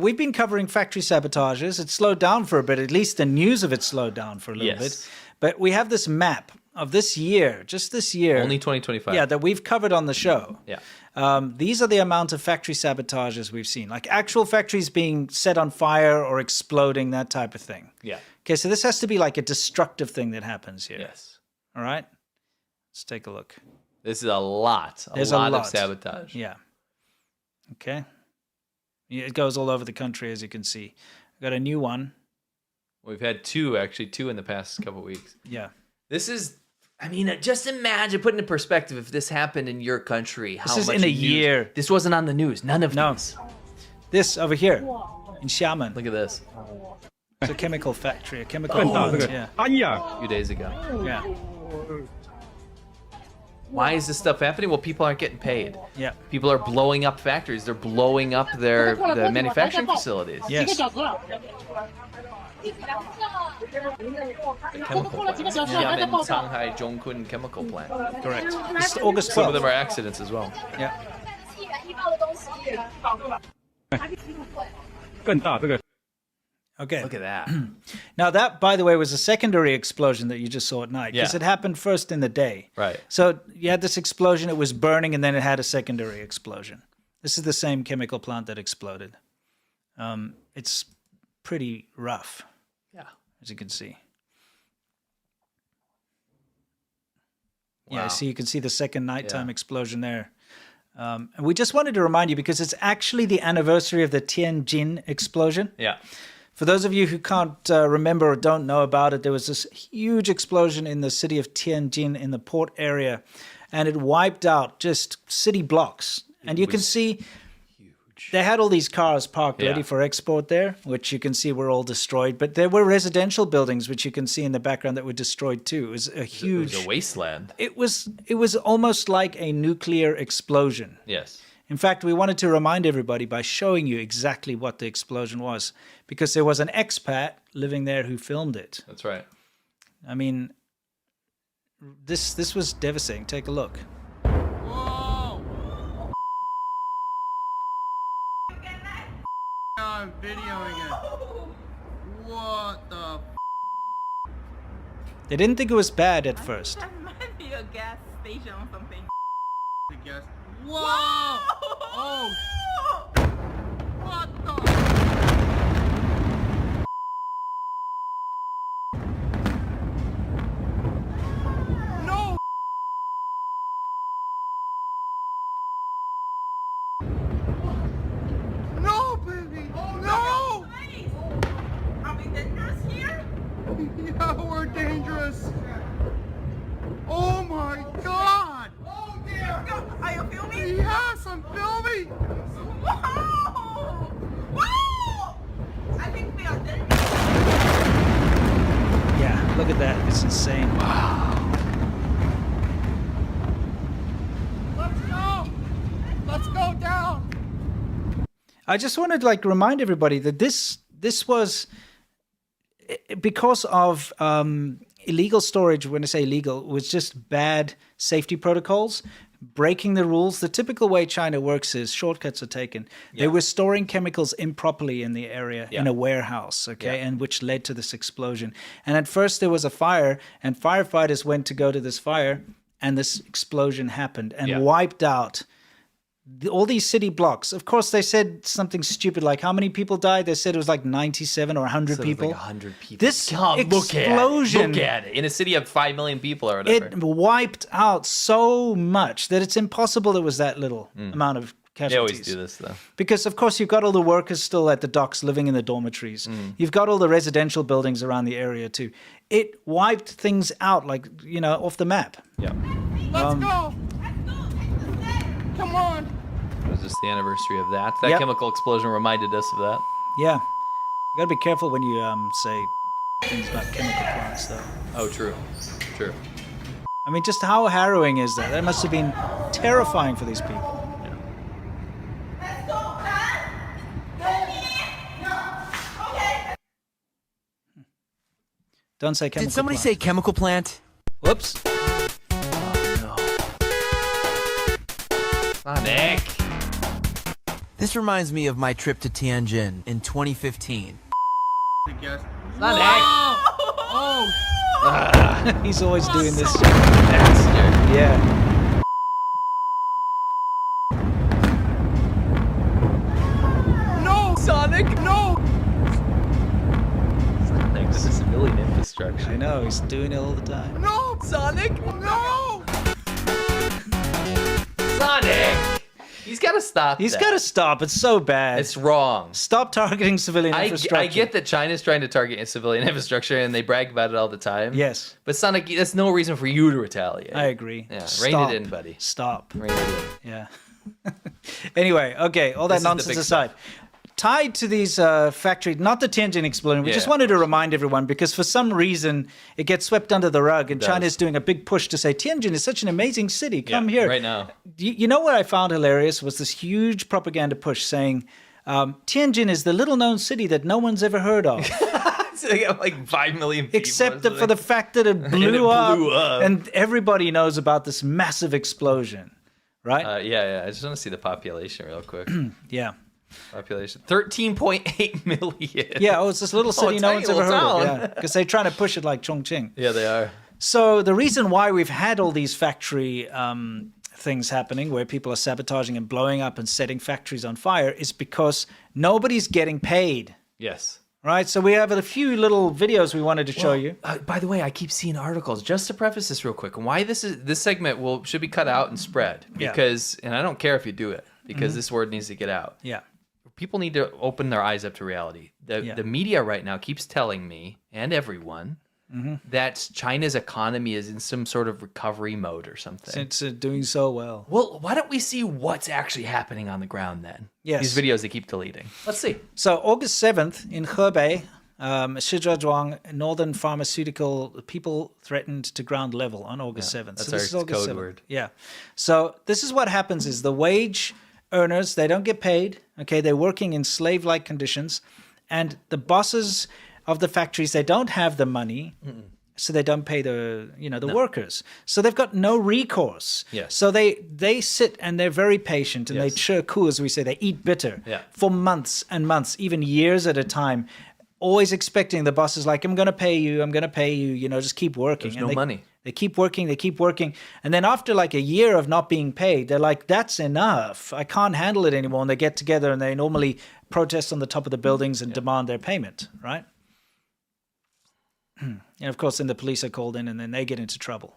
We've been covering factory sabotages. It slowed down for a bit. At least the news of it slowed down for a little bit. But we have this map of this year, just this year. Only 2025. Yeah, that we've covered on the show. Yeah. These are the amount of factory sabotages we've seen. Like actual factories being set on fire or exploding, that type of thing. Yeah. Okay, so this has to be like a destructive thing that happens here. Yes. All right? Let's take a look. This is a lot. There's a lot a of sabotage. Yeah. Okay. Yeah, it goes all over the country, as you can see. I've got a new one. We've had two in the past couple of weeks. Yeah. This is, I mean, just imagine, put into perspective, if this happened in your country. How This is much in a news- year. This wasn't on the news. None of these. This over here in Xiamen. Look at this. It's a chemical factory, a chemical plant. Yeah. A few days ago. Yeah. Why is this stuff happening? Well, people aren't getting paid. Yeah. People are blowing up factories. They're blowing up the manufacturing facilities. Yes. The chemical plant. Xiamen Shanghai Zhongkun chemical plant. Correct. It's August 12th. Some of them are accidents as well. Yeah. Okay. Look at that. Now that, by the way, was a secondary explosion that you just saw at night because Yeah. it happened first in the day. Right. So you had this explosion, it was burning, and then it had a secondary explosion. This is the same chemical plant that exploded. It's pretty rough. Yeah. As you can see. Wow. Yeah, so you can see the second nighttime explosion there. And we just wanted to remind you because it's actually the anniversary of the Tianjin explosion. Yeah. For those of you who can't remember or don't know about it, there was this huge explosion in the city of Tianjin in the port area, and it wiped out just city blocks. And you can see they had all these cars parked ready for export there, which you can see were all destroyed. But there were residential buildings, which you can see in the background, that were destroyed too. It was a huge... It was a wasteland. It was almost like a nuclear explosion. Yes. In fact, we wanted to remind everybody by showing you exactly what the explosion was, because there was an expat living there who filmed it. That's right. I mean, this was devastating. Take a look. Whoa! I'm videoing it. What the? They didn't think it was bad at first. That might be a gas station or something. I guess. Whoa! Oh! What the? No! No, baby! No! Are we dangerous here? Yeah, we're dangerous. Oh my God! Oh dear! Are you filming? Yes, I'm filming. Whoa! Whoa! I think we are dangerous. Yeah, look at that. It's insane. Let's go. Let's go down. I just wanted to remind everybody that this was because of illegal storage. When I say illegal, was just bad safety protocols, breaking the rules. The typical way China works is shortcuts are taken. They were storing chemicals improperly in the area in a warehouse, and which led to this explosion. And at first there was a fire, and firefighters went to go to this fire, and this explosion happened and wiped out all these city blocks. Of course, they said something stupid like how many people died. They said it was like 97 or 100 So people. Like 100 people. This explosion. Look at it. In a city of 5 million people or whatever. It wiped out so much that it's impossible it was that little amount of casualties. They always do this, though. Because, of course, you've got all the workers still at the docks living in the dormitories. You've got all the residential buildings around the area, too. It wiped things out, off the map. Yeah. Let's go. Come on. It was just the anniversary of that. That chemical explosion reminded us of that. Yeah. You got to be careful when you say things about chemical plants, though. Oh, true. True. I mean, just how harrowing is that? That must have been terrifying for these people. Let's go, Dad. Okay. Don't say chemical Did somebody plant. say chemical plant? Whoops. Nick. This reminds me of my trip to Tianjin in 2015. Oh, He's always doing this. Bastard. Yeah. no! Sonic, No! Sonic, this is civilian infrastructure. I know, he's doing it all the time. No! Sonic, No! Sonic. He's got to stop. He's that. got to stop. It's so bad. It's wrong. Stop targeting civilian infrastructure. I get that China's trying to target civilian infrastructure and they brag about it all the time. Yes. But Sonic, that's no reason for you to retaliate. I agree. Yeah, Stop. rein it in, buddy. Stop. Rein it in. Yeah. Anyway, okay, all that This is the nonsense big aside. Tied to these factory, not the Tianjin explosion, we just Yeah. wanted to remind everyone because for some reason it gets swept under the rug and does. China's doing a big push to say Tianjin is such an amazing city. Come Yeah, here. right now. You know what I found hilarious was this huge propaganda push saying Tianjin is the little known city that no one's ever heard of. So they got like 5 million people. Except for the fact that it blew, blew up, up. and everybody knows about this massive explosion, right? yeah. I just want to see the population real quick. Yeah. Population 13.8 million. Yeah, oh, it's this little city no tiny one's ever little heard town. of. Yeah, because they're trying to push it like Chongqing. Yeah, they are. So the reason why we've had all these factory things happening where people are sabotaging and blowing up and setting factories on fire is because nobody's getting paid, Yes. right? So we have a few little videos we wanted to show you. By the way, I keep seeing articles. Just to preface this real quick, and why this segment should be cut out and spread Yeah. because, and I don't care if you do it because this word needs to get out. Yeah. People need to open their eyes up to reality. The media right now keeps telling me and everyone that China's economy is in some sort of recovery mode or something. Since doing so well. Well, why don't we see what's actually happening on the ground then? Yes. These videos they keep deleting. Let's see. So August 7th in Hebei, Shizhuazhuang, northern pharmaceutical people threatened to ground level on August 7th. that's so this our is August code 7th. word. Yeah. So this is what happens is the wage earners, they don't get paid. Okay. They're working in slave-like conditions. And the bosses of the factories, they don't have the money. So they don't pay the workers. So they've got no recourse. Yes. So they sit and they're very patient and they Yes. chirku, as we say, they eat bitter Yeah. for months and months, even years at a time, always expecting the boss is like, I'm going to pay you, just keep working. There's no money. They keep working. And then after like a year of not being paid, they're like, that's enough. I can't handle it anymore. And they get together and they normally protest on the top of the buildings and demand their payment, right? And of course, then the police are called in and then they get into trouble.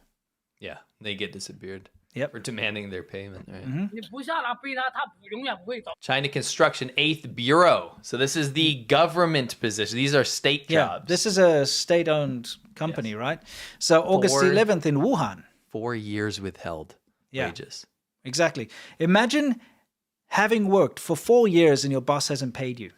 Yeah, they get disappeared. Yep. For demanding their payment, right? 你不下来逼他，他永远不会走。 China Construction 8th Bureau. So this is the government position. These are state Yeah, jobs. this is a state-owned company, right? So August 11th in Wuhan. 4 years withheld Yeah. wages. Exactly. Imagine having worked for 4 years and your boss hasn't paid you.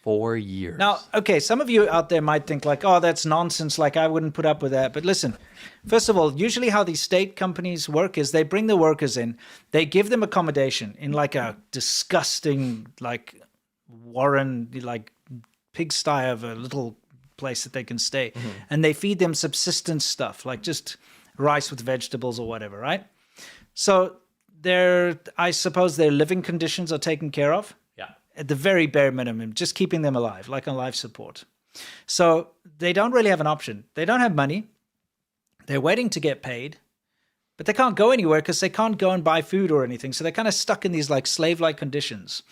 4 years. Now, okay, some of you out there might think like, oh, that's nonsense. Like, I wouldn't put up with that. But listen, first of all, usually how these state companies work is they bring the workers in, they give them accommodation in like a disgusting, like, warren, like pigsty of a little place that they can stay. And they feed them subsistence stuff, like just rice with vegetables or whatever, right? So I suppose their living conditions are taken care of. Yeah. At the very bare minimum, just keeping them alive, like on life support. So they don't really have an option. They don't have money. They're waiting to get paid, but they can't go anywhere because they can't go and buy food or anything. So they're kind of stuck in these like slave-like conditions.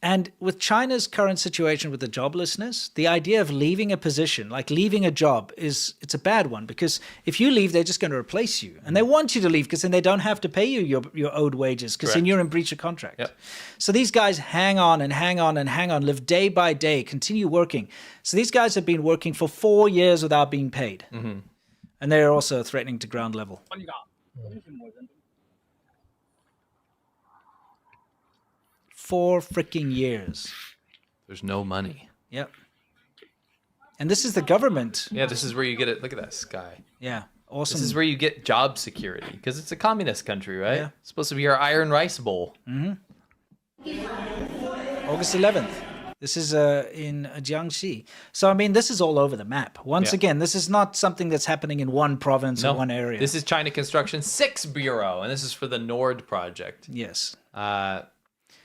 And with China's current situation with the joblessness, the idea of leaving a position, like leaving a job, it's a bad one because if you leave, they're just going to replace you. And they want you to leave because then they don't have to pay you your owed wages because then you're in breach of contract. Yep. So these guys hang on, live day by day, continue working. So these guys have been working for 4 years without being paid. Mm-hmm. And they're also threatening to ground level. 我跟你讲，真是没人。 4 freaking years. There's no money. Yep. And this is the government. Yeah, this is where you get it. Look at that sky. Yeah. Awesome. This is where you get job security because it's a communist country, right? Yeah. It's supposed to be our iron rice bowl. August 11th. This is in Jiangxi. So, I mean, this is all over the map. Once again, this is not something that's happening in one province or one area. This is China Construction 6th Bureau, and this is for the Nord project. Yes.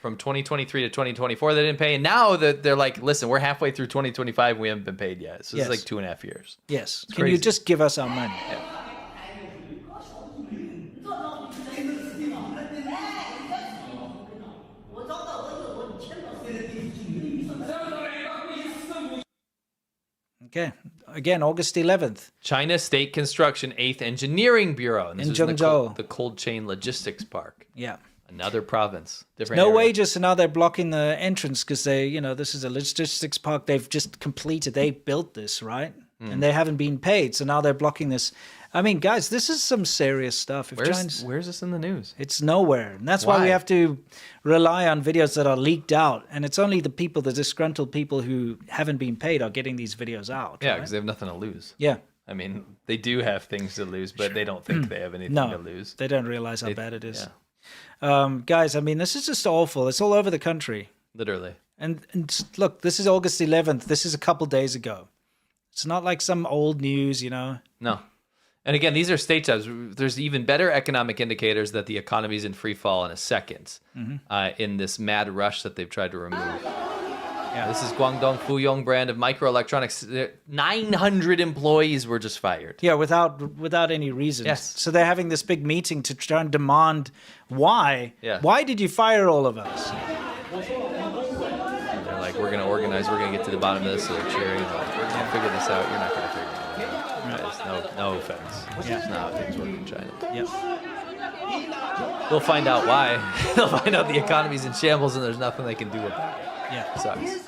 From 2023 to 2024, they didn't pay, and now they're like, listen, we're halfway through 2025, we haven't been paid yet. So Yes. it's like 2.5 years. Yes. It's Can you crazy. just give us our money? Okay. Again, August 11th. China State Construction 8th Engineering Bureau. And this In is in Zhengzhou. the cold chain logistics park. Yeah. Another province. Different No area. wages, so now they're blocking the entrance because this is a logistics park they've just completed. They built this, right? And they haven't been paid, so now they're blocking this. I mean, guys, this is some serious stuff. If Where's this in the news? It's nowhere. And that's why we Why? have to rely on videos that are leaked out. And it's only the disgruntled people who haven't been paid are getting these videos out. Yeah, right? because they have nothing to lose. Yeah. I mean, they do have things to lose, but they don't think they have anything No, to lose. they don't realize how bad it is. Yeah, Guys, I mean, this is just awful. It's all over the country. literally. And look, this is August 11th. This is a couple days ago. It's not like some old news, No. And again, these are state jobs. There's even better economic indicators that the economy's in free fall in a second in this mad rush that they've tried to remove. Yeah. This is Guangdong Fuyong brand of microelectronics. 900 employees were just fired. Yeah, without any reason. Yes. So they're having this big meeting to try and demand why. Yeah. Why did you fire all of us? They're like, we're going to organize. We're going to get to the bottom of this. So they're cheering. They're like, we're going to figure this out. You're not going to figure it out. Guys, no offense. That's not how things work in China. Yep. They'll find out why. They'll find out the economy's in shambles and there's nothing they can do about it. Yeah. Sucks.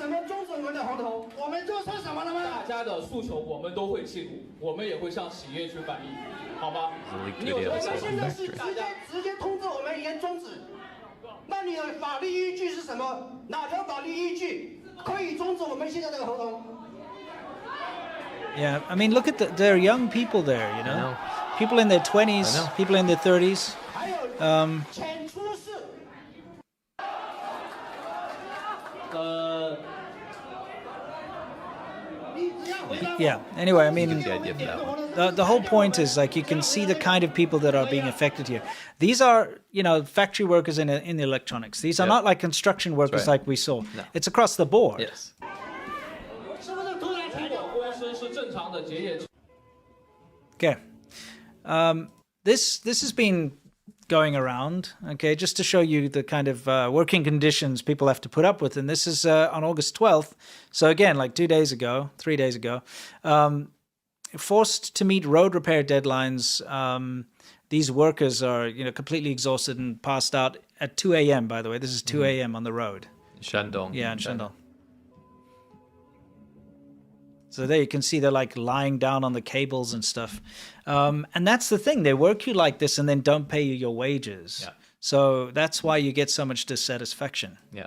大家的诉求我们都会记录，我们也会向企业去反映，好吗？ The leaked video of this whole factory. 直接通知我们严终止。那你的法律依据是什么？哪条法律依据可以终止我们现在这个合同？ Yeah, I mean, look at there are young people there, you know? know. People in their 20s, I know. people in their 30s. 还有遣出事。 Yeah. Anyway, I mean, The idea of that one. the whole point is like you can see the kind of people that are being affected here. These are, factory workers in the electronics. These are Yeah. not like construction workers right. like we saw. No. It's across the board. Yes. 是不是突然提供公司是正常的结业？ Okay. This has been going around, okay, just to show you the kind of working conditions people have to put up with. And this is on August 12th. So again, like 3 days ago, forced to meet road repair deadlines. These workers are, completely exhausted and passed out at 2 a.m., by the way. This is 2 a.m. on the road. Shandong. Yeah, in Shandong. So there you can see they're like lying down on the cables and stuff. And that's the thing. They work you like this and then don't pay you your wages. Yeah. So that's why you get so much dissatisfaction. Yeah.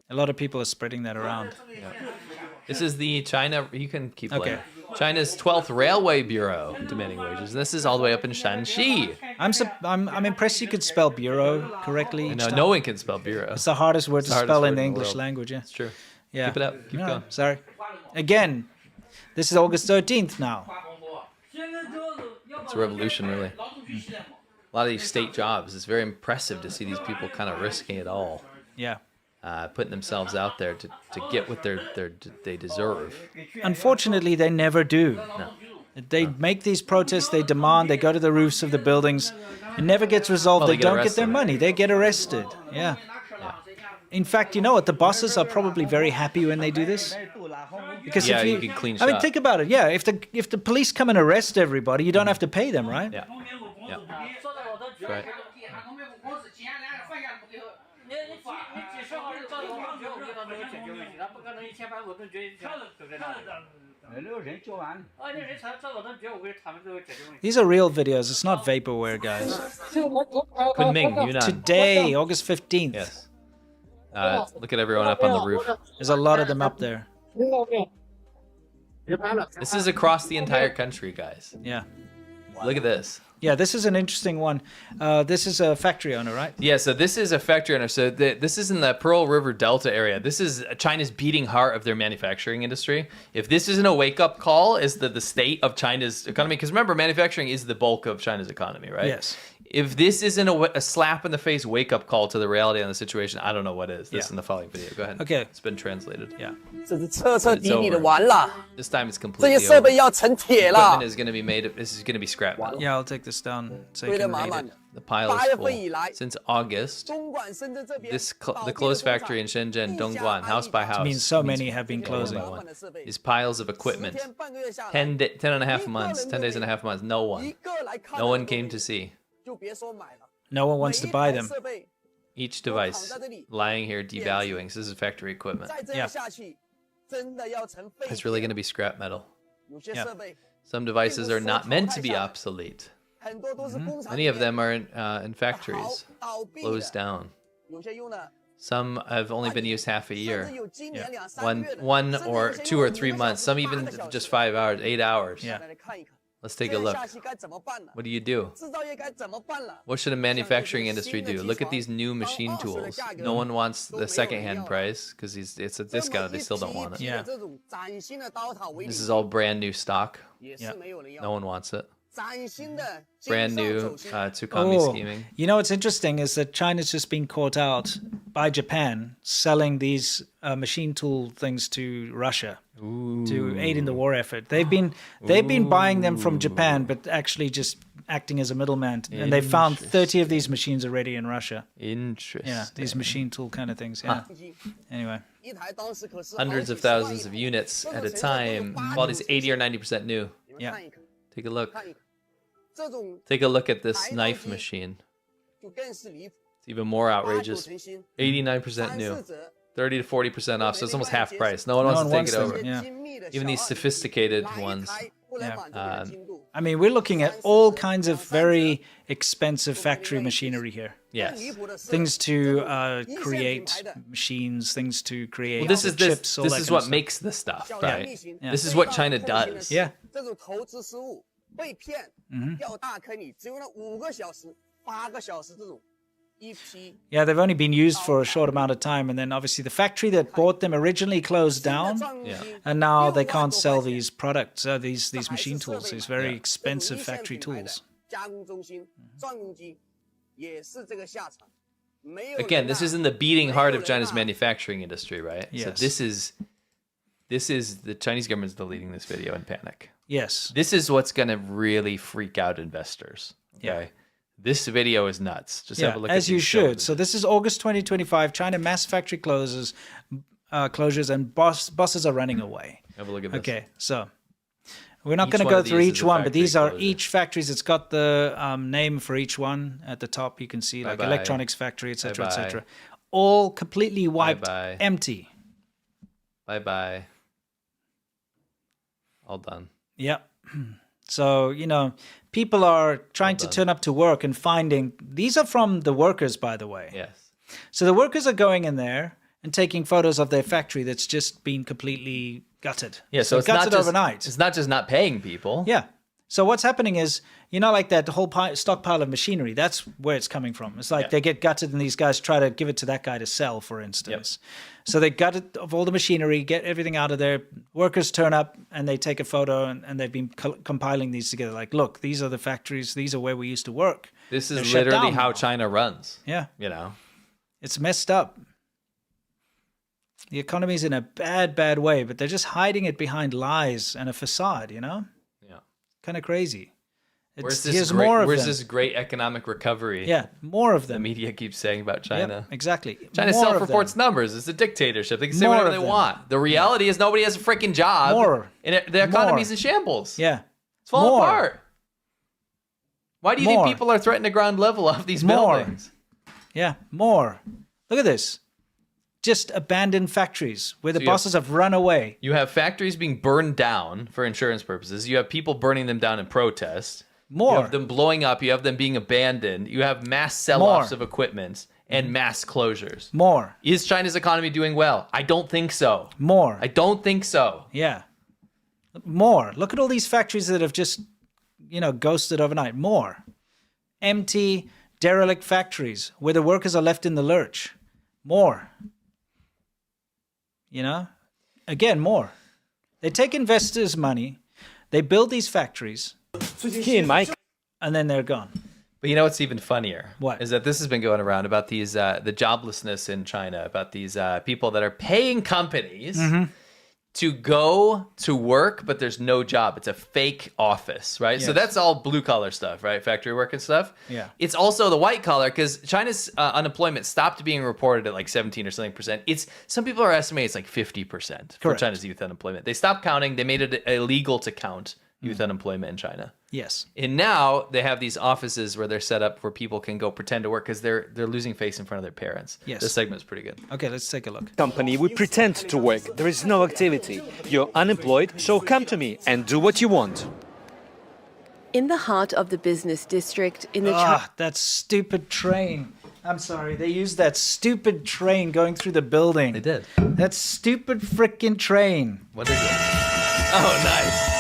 A lot of people are spreading that around. This is the China. You can keep Okay. playing. China's 12th Railway Bureau demanding wages. And this is all the way up in Shanxi. I'm impressed you could spell bureau correctly. each No, time. no one can spell bureau. It's the hardest word to the hardest spell word in the in the English world. language. Yeah. It's true. Yeah. Keep it up. Keep No, going. Sorry. Again, this is August 13th now. It's a revolution, really. A lot of these state jobs. It's very impressive to see these people kind of risking it all, Yeah. putting themselves out there to get what they deserve. Unfortunately, they never do. No. They make these protests, they demand, they go to the roofs of the buildings. It never gets resolved. Well, they they get don't get their arrested. money. They get arrested. Yeah. In fact, you know what? The bosses are probably very happy when they do this. Because Yeah, if you can clean I mean, shop. think about it. Yeah, if the police come and arrest everybody, you don't have to pay them, right? Yeah. Yeah. 说的我都觉 Right. 你几十号人照着我们觉得我们能够解决问题，他不可能1800我都觉得就在那里。那人照我都觉得我会他们都会解决问题。 These are real videos. It's not vaporware, guys. Kunming, Yunnan. Today, August 15th. Yes. Look at everyone up on the roof. There's a lot of them up there. This is across the entire country, guys. Yeah. Look at this. Yeah, this is an interesting one. This is a factory owner, right? Yeah, so this is a factory owner. So this is in the Pearl River Delta area. This is China's beating heart of their manufacturing industry. If this isn't a wake-up call as the state of China's economy, because remember, manufacturing is the bulk of China's economy, right? Yes. If this isn't a slap in the face wake-up call to the reality on the situation, I don't know what is. This in the following video. Go ahead. Okay. It's been translated. Yeah. 这是彻彻底底的完了， This time it's 这 completely 些设 over. 备要成铁了 Equipment，is going to be made. This is going to be scrap metal. Yeah, I'll take this down so you 堆得 can 满 read 满 it. 的。 The pile 8 is 月 full. 份以来， Since August, 东莞、深圳这边 the closed factory in Shenzhen, Dongguan, house by house, means so many have been 1 closing. 万的设备， these piles of 10 equipment. 天半个月下来， 10 and a half months, 10 days and a half months, no 一 one. 个来看 No 的 one 都没 came 有 to see. 就别说买了。 No one wants to buy 每一 them. 台设备 Each device lying here devaluing. So this is factory equipment. 再这样下去，真的要成废 It's 铁 really going to be scrap metal. 有些设备 Some devices are not meant to be obsolete. 很多都是工厂 Many of 里面 them are in 好 factories, 倒闭 closed 的， down. 有些用了 Some have only been used half a 甚 year. 至有今年2、3 One, 月的， one 甚至 or 有些 2 or 用 3 5 months. Some 个 even 小时 just 5 hours, 8 hours. Yeah. 来看一看， Let's take 这 a 样 look. 下去该怎么办呢？ What do you do? 制造业该怎么办了？ What should a manufacturing industry do? Look at these new machine tools. No one wants the secondhand price because it's a discount. They still don't want it. ，Yeah. 这种崭新的刀塔为 This 例 is all brand new stock. 也是没有人 No 要。 one wants it. 崭新的 Brand 经 new 上走心 Tsukami Oh, scheming. you know what's interesting is that China's just been caught out by Japan selling these machine tool things to Russia to aid in the war effort. They've been buying them from Japan, but actually just acting as a middleman. And they found 30 of these machines already in Russia. Interesting. Yeah, these machine tool kind of things. Yeah. Anyway, 一台当时可是 Hundreds of 好几十万 thousands 一 of 台 units 这 at 种 a 成本 time. 都是 Quality's 80% 80 or 90% new. 你们 Yeah. 看一看， Take a look. 看一看，这种 Take a look at this knife machine. 就更是离谱， It's even more 八九 outrageous. 成新， 89% 三 new. 四折， 30 to 40% off. So it's almost half price. No one No wants one to take wants it them. over. 这些 Yeah. 精密的 Even these 小二 sophisticated 哪一 ones. 台不能满足你的精度？ I mean, we're looking at all kinds of very expensive factory machinery here. Yes. 离谱的是 Things to create machines, things to create Well, this is chips, all this that is kind what of stuff. makes the stuff, 小 right? 逆行 This is what China does. Yeah. 这种投资失误、被骗、掉大坑里，只用了5个小时、8个小时这种一批 Yeah, they've only been used for a short amount of time, and then obviously the factory that bought them originally closed 新的 down, 钻木机 and now they 6万 can't 多 sell 块钱 these products, these 这还 machine 是设 tools, 备 these 买 very 的 expensive 这种一线 factory 品牌的 tools. 加工中心、钻木机也是这个下场。没有人 Again, this 呐 is in the beating heart of 没有人 China's 呐 manufacturing industry, right? So Yes. this is the Chinese government's deleting this video in panic. Yes. This is what's going to really freak out investors. Okay. Yeah. This video is nuts. Just have Yeah, a look as at you these should. shows. So this is August 2025. China mass factory closures, and bosses are running away. Have a look at this. Okay, so we're not Each going to one go of through these is each a one, but these factory are closure. each factories. It's got the name for each one at the top. You can see like Bye-bye. electronics factory, etc., Bye-bye. etc. All completely wiped, Bye-bye. empty. Bye-bye. All done. Yep. So, people are trying to done. turn up to work and finding these are from the workers, by the way. Yes. So the workers are going in there and taking photos of their factory that's just been completely gutted. Yeah, so it's gutted not just overnight. It's not just not paying people. Yeah. So what's happening is, like that whole stockpile of machinery, that's where it's coming from. It's like Yeah. they get gutted and these guys try to give it to that guy to sell, for instance. So they gut it of all the machinery, get everything out of there. Workers turn up and they take a photo and they've been compiling these together. Like, look, these are the factories. These are where we used to work. This They're is shut literally down how now. China runs. Yeah. It's messed up. The economy's in a bad, bad way, but they're just hiding it behind lies and a facade, Yeah. Kind of crazy. Where's Here's more of them. this great economic recovery? Yeah, more of The them. media keeps saying about Yep, China. exactly. China More of self-reports them. numbers. It's a dictatorship. They can say More whatever of they them. want. The reality is nobody has a freaking job. More. And the economy's More. in shambles. Yeah. It's falling More. apart. Why do you More. think people are threatening to ground level off these More. buildings? Yeah, more. Look at this. Just abandoned factories where the So you have- bosses have run away. You have factories being burned down for insurance purposes. You have people burning them down in protest. More. You have them blowing up. You have them being abandoned. You have mass sell-offs More. of equipment and mass closures. More. Is China's economy doing well? I don't think so. More. I don't think so. Yeah. More. Look at all these factories that have just, ghosted overnight. More. empty, derelict factories where the workers are left in the lurch. More. You know? Again, more. They take investors' money, they build these factories, and then they're gone. But you know what's even funnier? What? Is that this has been going around about these the joblessness in China, about these people that are paying companies to go to work, but there's no job. It's a fake office, right? So Yes. that's all blue collar stuff, right? Factory work and stuff. Yeah. It's also the white collar because China's unemployment stopped being reported at like 17 or something percent. It's some people are estimating it's like 50% for Correct. China's youth unemployment. They stopped counting. They made it illegal to count youth unemployment in China. Yes. And now they have these offices where they're set up where people can go pretend to work because they're losing face in front of their parents. Yes. This segment's pretty good. Okay, let's take a look. Company, we pretend to work. There is no activity. You're unemployed, so come to me and do what you want. In the heart of the business district in the That stupid train. I'm sorry, they used that stupid train going through the building. They did. That stupid frickin' train. What is it? Oh, nice.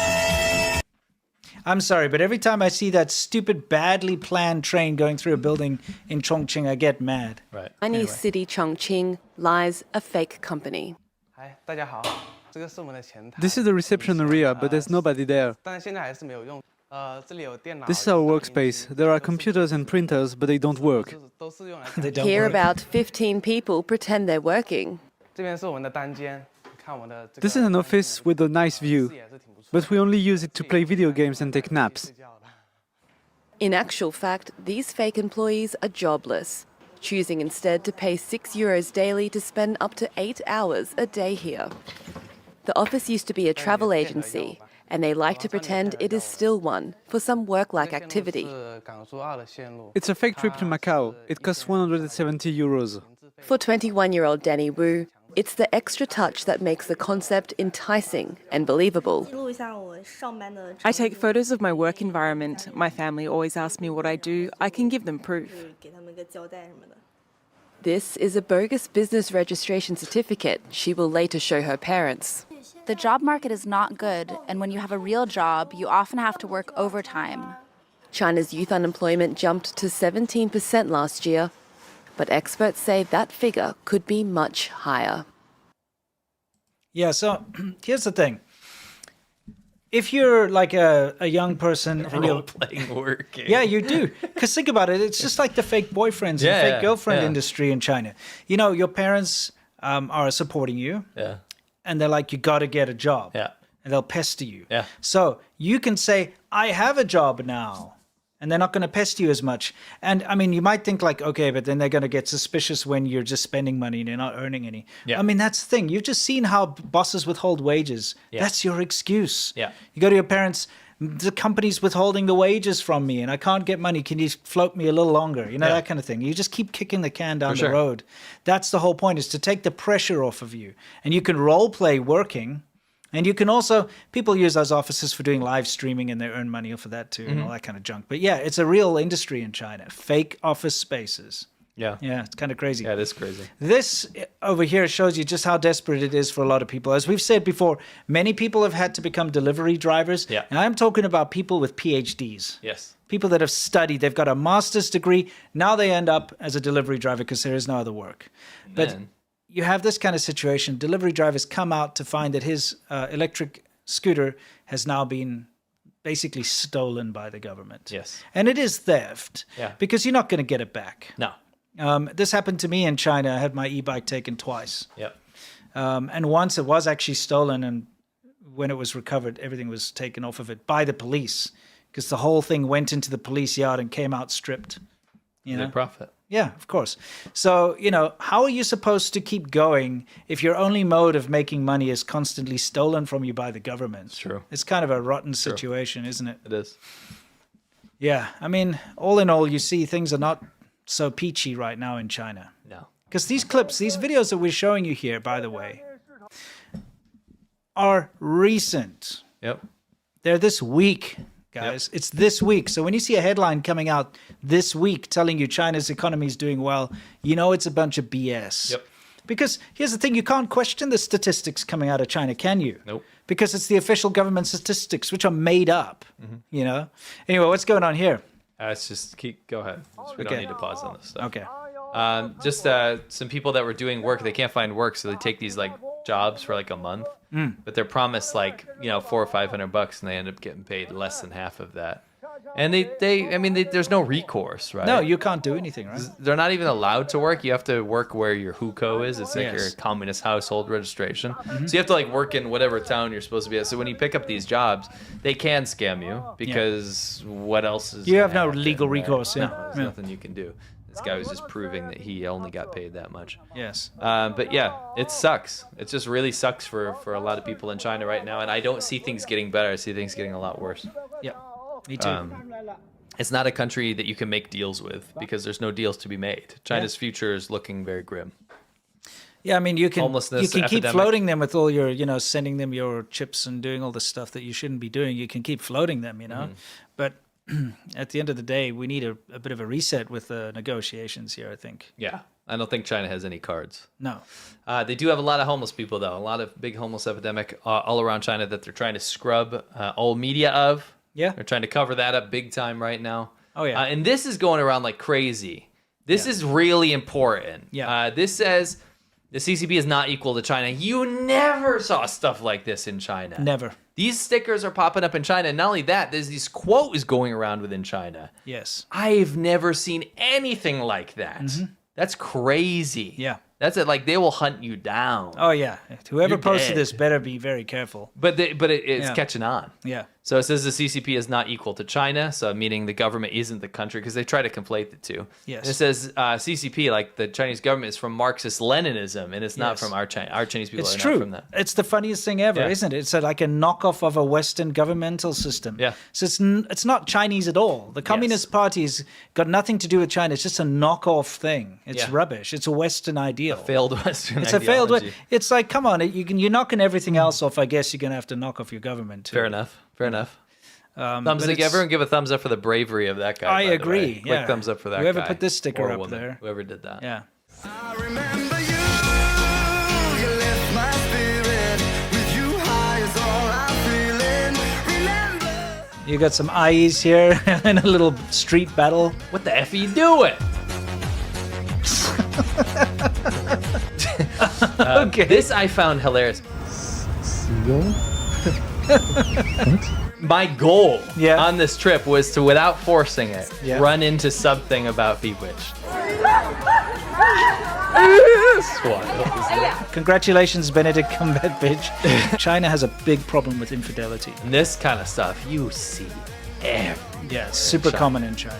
I'm sorry, but every time I see that stupid, badly planned train going through a building in Chongqing, I get mad. Right. Chinese city Chongqing lies a fake company. This is the reception area, but there's nobody there. This is our workspace. There are computers and printers, but they don't work. They don't Here, work. about 15 people pretend they're working. This is an office with a nice view, but we only use it to play video games and take naps. In actual fact, these fake employees are jobless, choosing instead to pay €6 daily to spend up to 8 hours a day here. The office used to be a travel agency, and they like to pretend it is still one for some work-like activity. It's a fake trip to Macau. It costs €170. For 21-year-old Danny Wu, it's the extra touch that makes the concept enticing and believable. I take photos of my work environment. My family always asks me what I do. I can give them proof. This is a bogus business registration certificate she will later show her parents. The job market is not good, and when you have a real job, you often have to work overtime. China's youth unemployment jumped to 17% last year, but experts say that figure could be much higher. Yeah, so here's the thing. If you're like a young person and you're Role-playing working. Yeah, you do. Because think about it. It's just like the fake boyfriends Yeah, and fake yeah, girlfriend yeah. industry in China. You know, your parents are supporting you. Yeah. And they're like, you got to get a job. Yeah. And they'll pester you. Yeah. So you can say, I have a job now. And they're not going to pester you as much. And I mean, you might think like, okay, but then they're going to get suspicious when you're just spending money and you're not earning any. Yeah. I mean, that's the thing. You've just seen how bosses withhold wages. Yeah. That's your excuse. Yeah. You go to your parents, the company's withholding the wages from me and I can't get money. Can you float me a little longer? You know, Yeah. that kind of thing. You just keep kicking the can down For the sure. road. That's the whole point, is to take the pressure off of you. And you can role play working. And you can also, people use those offices for doing live streaming and they earn money for that too and all that kind of junk. But yeah, it's a real industry in China. Fake office spaces. Yeah. Yeah, it's kind of crazy. Yeah, it is crazy. This over here shows you just how desperate it is for a lot of people. As we've said before, many people have had to become delivery drivers. Yeah. And I'm talking about people with PhDs. Yes. People that have studied, they've got a master's degree. Now they end up as a delivery driver because there is no other work. But Man. you have this kind of situation. Delivery drivers come out to find that his electric scooter has now been basically stolen by the government. Yes. And it is theft. Yeah. Because you're not going to get it back. No. This happened to me in China. I had my e-bike taken twice. Yep. And once it was actually stolen, and when it was recovered, everything was taken off of it by the police because the whole thing went into the police yard and came out stripped. You know? They profit. Yeah, of course. So, you know, how are you supposed to keep going if your only mode of making money is constantly stolen from you by the government? It's true. It's kind of a rotten situation, isn't it? It is. Yeah. I mean, all in all, you see things are not so peachy right now in China. No. Because these clips, these videos that we're showing you here, by the way, are recent. Yep. They're this week, guys. It's this week. So when you see a headline coming out this week telling you China's economy is doing well, you know it's a bunch of BS. Yep. Because here's the thing, you can't question the statistics coming out of China, can you? Nope. Because it's the official government statistics, which are made up, you know? Anyway, what's going on here? It's just go ahead. We don't need to pause on this stuff. Okay. Just some people that were doing work, they can't find work, so they take these like jobs for like a month, but they're promised like $400 or $500, and they end up getting paid less than half of that. And there's no recourse, right? No, you can't do anything, right? They're not even allowed to work. You have to work where your hukou is. It's like your communist household registration. So you have to like work in whatever town you're supposed to be at. So when you pick up these jobs, they can scam you because what else is... You have no legal recourse. No, there's nothing you can do. This guy was just proving that he only got paid that much. Yes. But yeah, it sucks. It just really sucks for a lot of people in China right now. And I don't see things getting better. I see things getting a lot worse. Yeah, me too. It's not a country that you can make deals with because there's no deals to be made. China's future is looking very grim. Yeah, I mean, you can keep epidemic. floating them with all your, sending them your chips and doing all the stuff that you shouldn't be doing. You can keep floating them, But at the end of the day, we need a bit of a reset with the negotiations here, I think. Yeah, I don't think China has any cards. No. They do have a lot of homeless people, though. A lot of big homeless epidemic all around China that they're trying to scrub all media of. Yeah. They're trying to cover that up big time right now. Oh, yeah. And this is going around like crazy. This is really important. Yeah. This says the CCP is not equal to China. You never saw stuff like this in China. Never. These stickers are popping up in China. And not only that, there's these quotes going around within China. Yes. I've never seen anything like that. That's crazy. Yeah. That's it. Like, they will hunt you down. Oh, yeah. Whoever You're posted dead. this better be very careful. But it's catching on. Yeah. So it says the CCP is not equal to China, so meaning the government isn't the country, because they try to conflate the two. Yes. And it says CCP, like the Chinese government, is from Marxist-Leninism, and it's not Yes. from our Chinese people. It's are true. Not from that. It's the funniest thing ever, isn't it? It's like a knockoff of a Western governmental system. Yeah. So it's not Chinese at all. The Communist Party's got nothing to do with China. It's just a knockoff thing. It's rubbish. It's a Western ideal. Failed Western It's a failed ideology. way. It's like, come on, you're knocking everything else off. I guess you're going to have to knock off your government too. Fair enough. Fair enough. But Thumbs up. it's- Everyone give a thumbs up for the bravery of that guy. I by the agree. way. Quick Yeah. thumbs up for that Whoever guy. put this sticker Or up woman, there. Whoever did that. Yeah. You got some eyes here in a little street battle. What the F are you doing? Okay. This I found hilarious. My goal on this trip was to, without forcing it, run into something about Bewitched. Congratulations, Benedict Cumberbatch. China has a big problem with infidelity. And this kind of stuff you see everywhere. Yeah, it's super China. common in China.